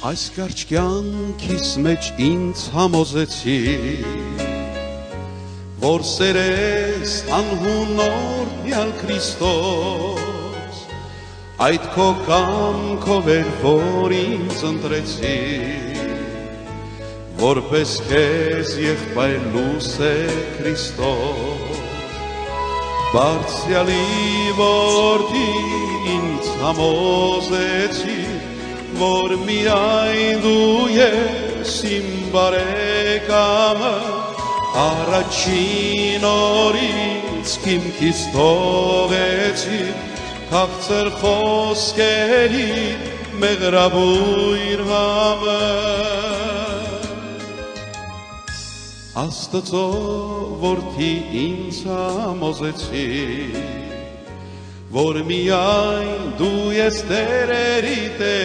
Այս կարճ կյանքիս մեջ ինձ համոզեցի, որ սերես անհունոր միալ Քրիստոս, այդ քո կամքով էր, որ ինձ ընտրեցի, որպես քեզ եղբայր լույսե Քրիստոս, բարձրյալի որդի ինձ համոզեցի, որ միայն դու ես իմ բարեկամը, առաջին օրից քիմքիս թողեցի, քաղցր խոսքերի մեղրաբույր համը։ Աստծո որդի ինձ համոզեցի, որ միայն դու ես տերերի տեր